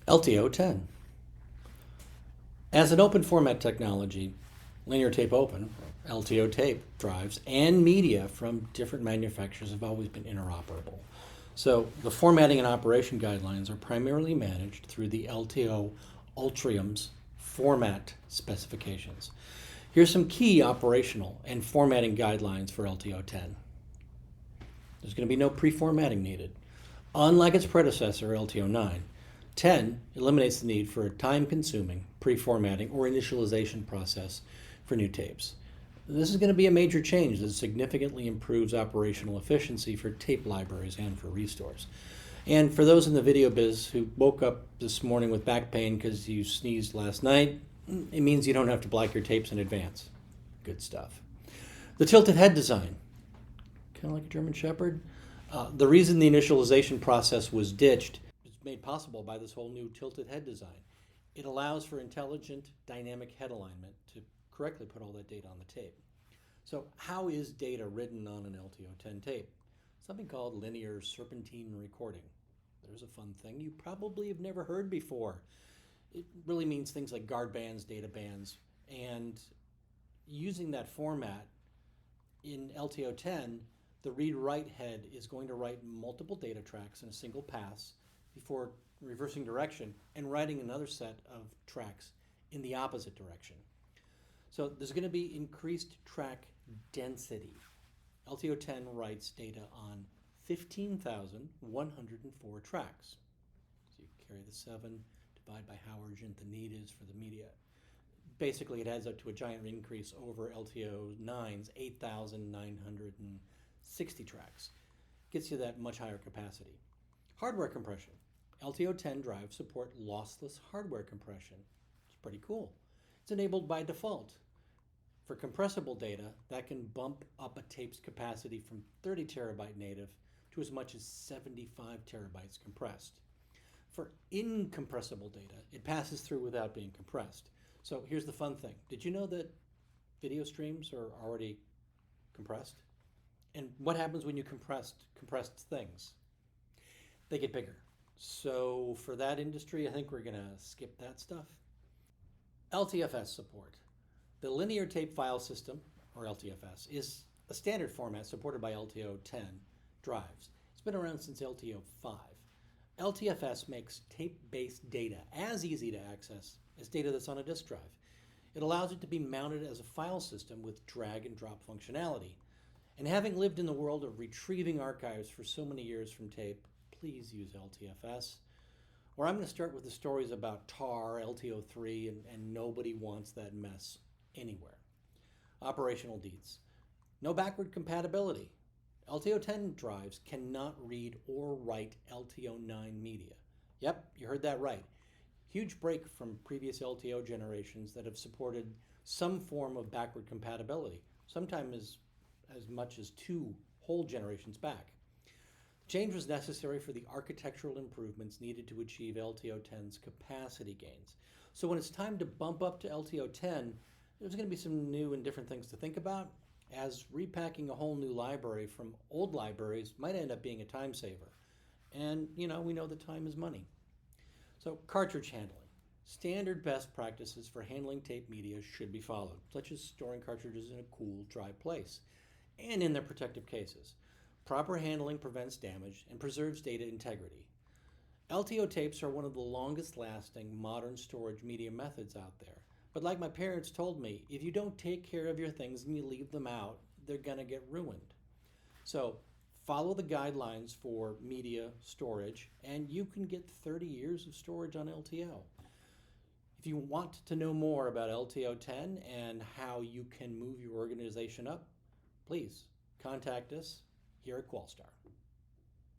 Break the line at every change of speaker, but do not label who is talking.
LTO 10. As an open format technology, linear tape open, LTO tape drives, and media from different manufacturers have always been interoperable. So the formatting and operation guidelines are primarily managed through the LTO Ultrium's format specifications. Here's some key operational and formatting guidelines for LTO 10. There's going to be no pre-formatting needed. Unlike its predecessor, LTO 9, 10 eliminates the need for a time-consuming pre-formatting or initialization process for new tapes. This is going to be a major change that significantly improves operational efficiency for tape libraries and for restores. And for those in the video biz who woke up this morning with back pain because you sneezed last night, it means you don't have to black your tapes in advance. Good stuff. The tilted head design, kind of like a German Shepherd. The reason the initialization process was ditched is made possible by this whole new tilted head design. It allows for intelligent dynamic head alignment to correctly put all that data on the tape. So how is data written on an LTO-10 tape? Something called linear serpentine recording. There's a fun thing you probably have never heard before. It really means things like guard bands, data bands, and using that format in LTO-10, the read-write head is going to write multiple data tracks in a single pass before reversing direction and writing another set of tracks in the opposite direction. So there's going to be increased track density. LTO-10 writes data on 15,104 tracks. So you carry the 7, divide by how urgent the need is for the media. Basically, it adds up to a giant increase over LTO 9's 8,960 tracks. Gets you that much higher capacity. Hardware compression. LTO 10 drives support lossless hardware compression. It's pretty cool. It's enabled by default. For compressible data, that can bump up a tape's capacity from 30 terabyte native to as much as 75 terabytes compressed. For incompressible data, it passes through without being compressed. So here's the fun thing. Did you know that video streams are already compressed? And what happens when you compressed things? They get bigger. So for that industry, I think we're going to skip that stuff. LTFS support. The linear tape file system, or LTFS, is a standard format supported by LTO 10 drives. It's been around since LTO 5. LTFS makes tape-based data as easy to access as data that's on a disk drive. It allows it to be mounted as a file system with drag and drop functionality. And having lived in the world of retrieving archives for so many years from tape, please use LTFS. Or I'm going to start with the stories about TAR, LTO3, and nobody wants that mess anywhere. Operational deets. No backward compatibility. LTO-10 drives cannot read or write LTO-9 media. Yep, you heard that right. Huge break from previous LTO generations that have supported some form of backward compatibility, sometimes as much as 2 whole generations back. The change was necessary for the architectural improvements needed to achieve LTO-10's capacity gains. So when it's time to bump up to LTO-10, there's going to be some new and different things to think about, as repacking a whole new library from old libraries might end up being a time saver. And, we know that time is money. So, cartridge handling. Standard best practices for handling tape media should be followed, such as storing cartridges in a cool, dry place, and in their protective cases. Proper handling prevents damage and preserves data integrity. LTO tapes are one of the longest lasting modern storage media methods out there. But like my parents told me, if you don't take care of your things and you leave them out, they're going to get ruined. So follow the guidelines for media storage, and you can get 30 years of storage on LTO. If you want to know more about LTO 10 and how you can move your organization up, please contact us here at Qualstar.